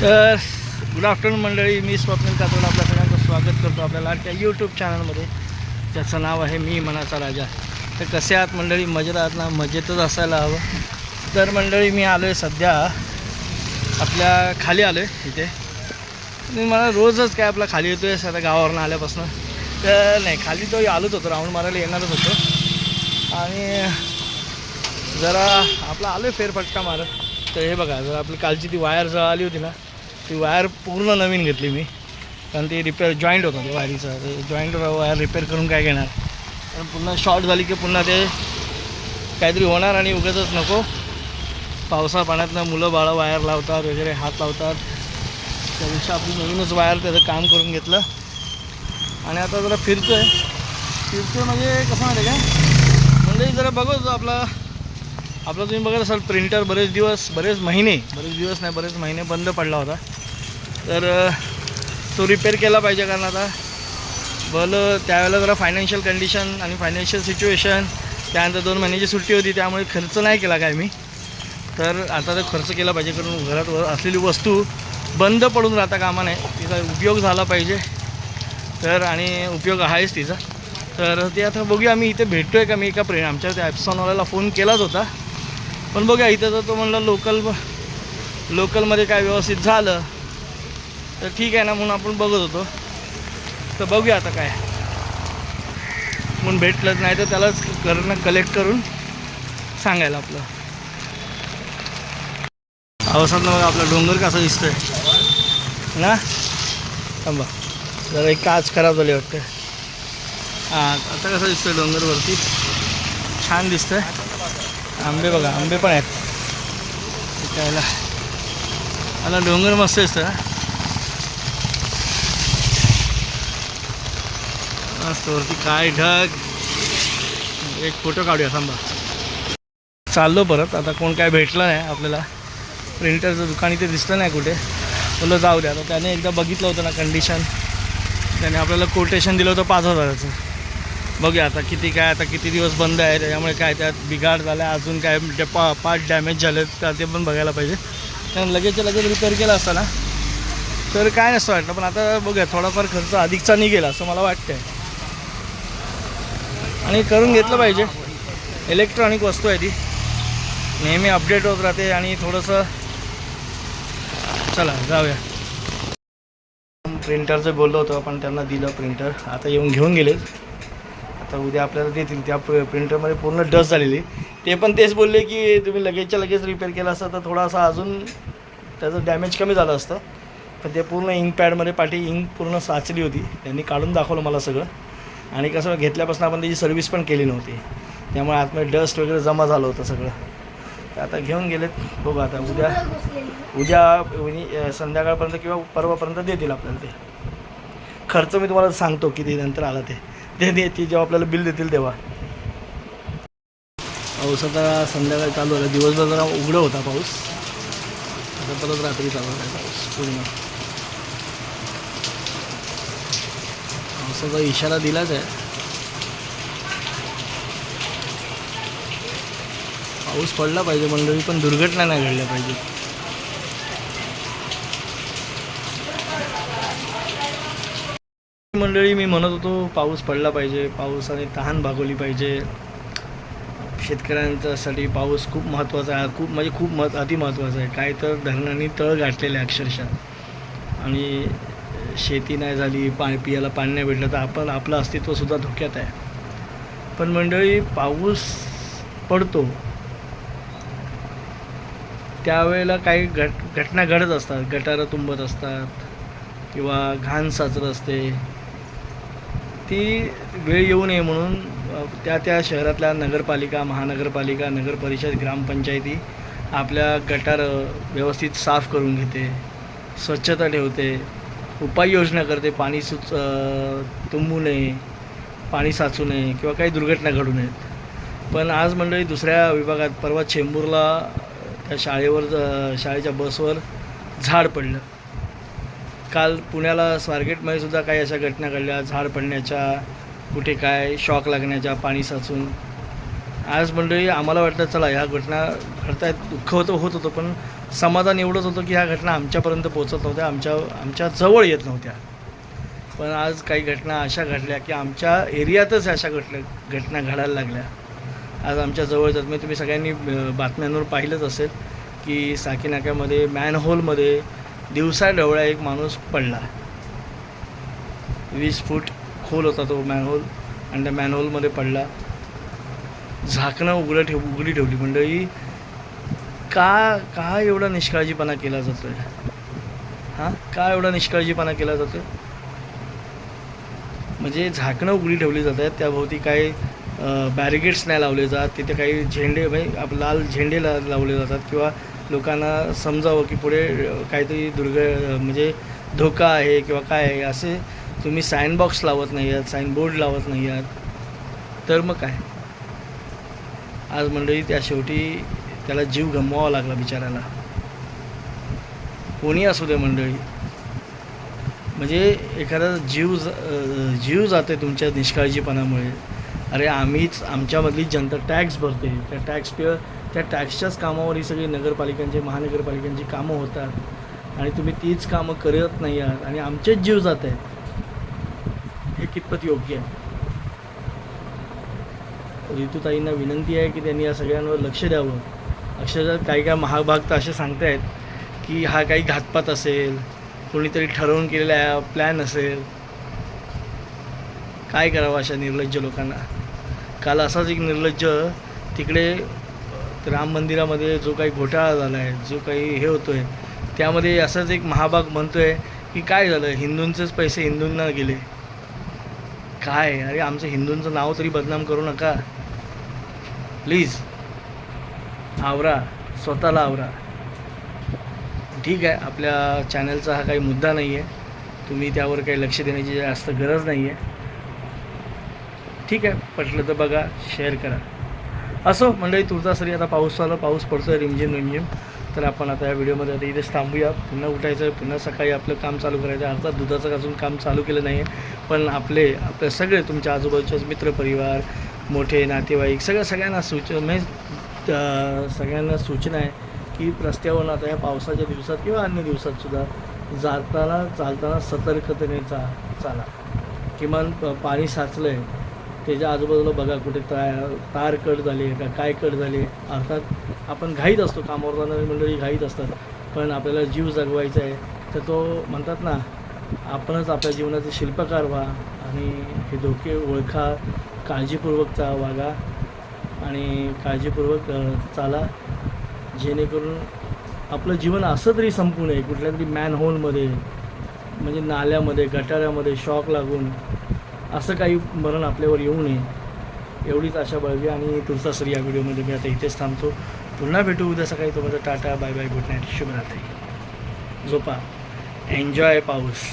तर good afternoon मंडळी, मी स्वप्नील कातोड आपल्या सगळ्यांचं स्वागत करतो आपल्या लाडक्या यूट्यूब चॅनलमध्ये, ज्याचं नाव आहे मी मनाचा राजा. तर कसे आहात मंडळी? मजेत आहात ना? मजेतच असायला हवं. तर मंडळी, मी आलो आहे सध्या आपल्या खाली आलो आहे इथे. आणि मला रोजच काय आपला खाली येतो आहे सध्या गावावरून आल्यापासून. तर नाही, खाली तो आलोच होतो, राऊंड मारायला येणारच होतो. आणि जरा आपला आलो आहे फेरफटका मारत. तर हे बघा, जर आपली कालची ती वायर जळाली होती ना, ती वायर पूर्ण नवीन घेतली मी. कारण ती रिपेअर जॉईंट होतं ते वायरीचं. ते जॉईंट वायर रिपेअर करून काय घेणार, कारण पुन्हा शॉर्ट झाली की पुन्हा ते काहीतरी होणार आणि उगाचच नको. पावसा पाण्यातनं मुलं बाळं वायर लावतात वगैरे, हात लावतात. त्यापेक्षा आपली नवीनच वायर त्याचं काम करून घेतलं. आणि आता जरा फिरतोय म्हणजे कसं माहिती आहे काय, म्हणजे जरा बघतो आपला तुम्ही बघत असाल प्रिंटर बरेच महिने बंद पडला होता. तर तो रिपेअर केला पाहिजे, कारण आता भलं त्यावेळेला जरा फायनान्शियल कंडिशन आणि फायनान्शियल सिच्युएशन, त्यानंतर 2 महिन्याची सुट्टी होती, त्यामुळे खर्च नाही केला काय मी. तर आता तर खर्च केला पाहिजे, कारण घरात असलेली वस्तू बंद पडून राहता कामा नये, तिचा उपयोग झाला पाहिजे. तर आणि उपयोग आहेच तिचा. तर ते आता बघूया, आम्ही इथे भेटतो आहे का. मी एका आमच्या त्या ॲप्सॉनवाल्याला फोन केलाच होता, पण बघूया इथं तर तो म्हणला लोकलमध्ये काय व्यवस्थित झालं तर ठीक आहे ना, म्हणून आपण बघत होतो. तर बघूया आता काय म्हणून भेटलंच नाही तर त्यालाच कलेक्ट करून सांगायला आपलं. पावसातनं बघा आपला डोंगर कसा दिसतोय ना. थांबा जरा, एक काच खराब झाली वाटतं. हां, आता कसं दिसतोय डोंगरवरती, छान दिसतंय. आंबे बघा, आंबे पण आहेत विकायला. मला डोंगर मस्त दिसतं. मस्त वरती काय ढग. एक फोटो काढूया, थांबा. चाललो परत. आता कोण काय भेटलं नाही आपल्याला. प्रिंटरचं दुकान इथे दिसलं नाही कुठे. बोललं जाऊ द्या. आता त्याने एकदा बघितलं होतं ना कंडिशन, त्याने आपल्याला कोटेशन दिलं होतं 5,000चं. बघूया आता किती दिवस बंद आहे, त्याच्यामुळे काय त्यात बिघाड झाला, अजून काय पार्ट डॅमेज झाले तर ते पण बघायला पाहिजे. कारण लगेच रिपेअर केला असता ना तर काय नसतं वाटलं. पण आता बघूया, थोडाफार खर्च अधिकचा निघेल असं मला वाटतं आहे. आणि करून घेतलं पाहिजे. इलेक्ट्रॉनिक वस्तू आहे ती, नेहमी अपडेट होत राहते. आणि थोडंसं चला जाऊया. प्रिंटरचं बोललो होतो आपण, त्यांना दिलं प्रिंटर. आता येऊन घेऊन गेले. आता उद्या आपल्याला देतील. त्या प्रिंटरमध्ये पूर्ण डस्ट झालेली. ते पण तेच बोलले की तुम्ही लगेच रिपेअर केलं असतं तर थोडासा अजून त्याचं डॅमेज कमी झालं असतं. पण ते पूर्ण इंकपॅडमध्ये पाठी इंक पूर्ण साचली होती. त्यांनी काढून दाखवलं मला सगळं. आणि कसं घेतल्यापासून आपण त्याची सर्व्हिस पण केली नव्हती, त्यामुळे आतमध्ये डस्ट वगैरे जमा झालं होतं सगळं. आता घेऊन गेलेत. बघू आता उद्या संध्याकाळपर्यंत किंवा परवापर्यंत देतील आपल्याला ते. खर्च मी तुम्हाला सांगतो किती नंतर आला ते जेव्हा आपल्याला बिल देतील तेव्हा. पाऊस आता संध्याकाळी चालू झाला. दिवसभर जरा उघडं होता पाऊस, आता परत रात्री चालू आहे पाऊस पूर्ण. पावसाचा इशारा दिलाच आहे. पाऊस पडला पाहिजे मंडळी, पण दुर्घटना नाही घडल्या पाहिजे. मंडळी, मी म्हणत होतो पाऊस पडला पाहिजे, पावसाने तहान भागवली पाहिजे. शेतकऱ्यांच्यासाठी पाऊस खूप महत्त्वाचा आहे. खूप अति महत्त्वाचं आहे. काय तर धरणांनी तळ गाठलेलं आहे अक्षरशः. आणि शेती नाही झाली, पियाला पाणी नाही भेटलं तर आपलं अस्तित्वसुद्धा धोक्यात आहे. पण मंडळी, पाऊस पडतो त्यावेळेला काही घटना घडत असतात. गटारं तुंबत असतात किंवा घाण साचत असते. ती वेळ येऊ नये म्हणून त्या शहरातल्या नगरपालिका, महानगरपालिका, नगरपरिषद, ग्रामपंचायती आपल्या गटार व्यवस्थित साफ करून घेते, स्वच्छता ठेवते, उपाययोजना करते. पाणी तुंबू नये, पाणी साचू नये किंवा काही दुर्घटना घडू नयेत. पण आज मंडळी दुसऱ्या विभागात, परवा चेंबूरला त्या शाळेच्या बसवर झाड पडलं. काल पुण्याला स्वारगेटमध्ये सुद्धा काही अशा घटना घडल्या, झाड पडण्याच्या, कुठे काय शॉक लागण्याच्या, पाणी साचून. आज मंडळी आम्हाला वाटतं चला ह्या घटना घडतायत, दुःख होत होतं, पण समाधान एवढंच होतं की ह्या घटना आमच्यापर्यंत पोहोचत नव्हत्या, आमच्या जवळ येत नव्हत्या. पण आज काही घटना अशा घडल्या की आमच्या एरियातच अशा घटना घडायला लागल्या. आज आमच्या जवळ जात म्हणजे तुम्ही सगळ्यांनी बातम्यांवर पाहिलंच असेल की साकीनाक्यामध्ये मॅनहोलमध्ये दिवसाढवळ्या एक माणूस पडला. 20 फूट खोल होता तो मॅनहोल आणि त्या मॅनहोलमध्ये पडला. झाकणं उघडी ठेवली. मंडळी का एवढा निष्काळजीपणा केला जातो आहे? का एवढा निष्काळजीपणा केला जातो आहे? म्हणजे झाकणं उघडी ठेवली जात आहेत, त्याभोवती काही बॅरिगेड्स नाही लावले जात, तिथे काही झेंडे लाल झेंडे लावले जातात किंवा लोकांना समजावं की पुढे काहीतरी म्हणजे धोका आहे किंवा काय आहे, असे तुम्ही साईन बॉक्स लावत नाही आहात, साईन बोर्ड लावत नाही आहात. तर मग काय, आज मंडळी त्या शेवटी त्याला जीव गमवावा लागला बिचाराला. कोणी असू दे मंडळी, म्हणजे एखादा जीव जाते तुमच्या निष्काळजीपणामुळे. अरे आम्हीच, आमच्यामधली जनता टॅक्स भरते, त्या टॅक्सच्याच कामावर ही सगळी महानगरपालिकांची कामं होतात आणि तुम्ही तीच कामं करत नाही आहात आणि आमचेच जीव जात आहेत. हे कितपत योग्य आहे? ऋतुताईंना विनंती आहे की त्यांनी या सगळ्यांवर लक्ष द्यावं. अक्षरशः काही महाभाग तर असे सांगत आहेत की हा काही घातपात असेल, कोणीतरी ठरवून केलेला प्लॅन असेल. काय करावं अशा निर्लज्ज लोकांना? काल असाच एक निर्लज्ज तिकडे राम मंदिरामध्ये जो काही घोटाळा झाला आहे, जो काही हे होतो आहे, त्यामध्ये असाच एक महाभाग म्हणतो आहे की काय झालं, हिंदूंचेच पैसे हिंदूंना गेले. काय, अरे आमचं हिंदूंचं नाव तरी बदनाम करू नका प्लीज. आवरा, स्वतःला आवरा. ठीक आहे, आपल्या चॅनलचा हा काही मुद्दा नाही आहे, तुम्ही त्यावर काही लक्ष देण्याची जास्त गरज नाही आहे. ठीक आहे, पटलं तर बघा, शेअर करा. असो मंडळी, तुर्तासरी आता पाऊस पडतो आहे रिमझिम. तर आपण आता या व्हिडिओमध्ये आता इथेच थांबूया. पुन्हा उठायचं, पुन्हा सकाळी आपलं काम चालू करायचं. अर्थात दुधाचं अजून काम चालू केलं नाही आहे, पण आपले सगळे तुमच्या आजूबाजूचे मित्रपरिवार, मोठे नातेवाईक, सगळ्यांना सूचना आहे की रस्त्यावरून आता या पावसाच्या दिवसात किंवा अन्य दिवसातसुद्धा चालताना सतर्कतेने चाला. किमान पाणी साचलं आहे त्याच्या आजूबाजूला बघा, कुठे तार कट झाले का काय कट झाले. अर्थात आपण घाईत असतो, कामावर जाणारी मंडळी घाईत असतात, पण आपल्याला जीव जगवायचा आहे तर तो म्हणतात ना, आपणच आपल्या जीवनाचे शिल्पकार व्हा आणि हे धोके ओळखा, काळजीपूर्वक वागा आणि काळजीपूर्वक चाला, जेणेकरून आपलं जीवन असं तरी संपू नये कुठल्या तरी मॅनहोलमध्ये, म्हणजे नाल्यामध्ये, गटाऱ्यामध्ये शॉक लागून असं काही मरण आपल्यावर येऊ नये, एवढीच आशा बाळगी. आणि तुर्तासरी या व्हिडिओमध्ये मी आता इथेच थांबतो. पुन्हा भेटू उद्या सकाळी. तुम्हाला tata, bye bye, good night, शुभरात्री. झोपा, एन्जॉय पाऊस.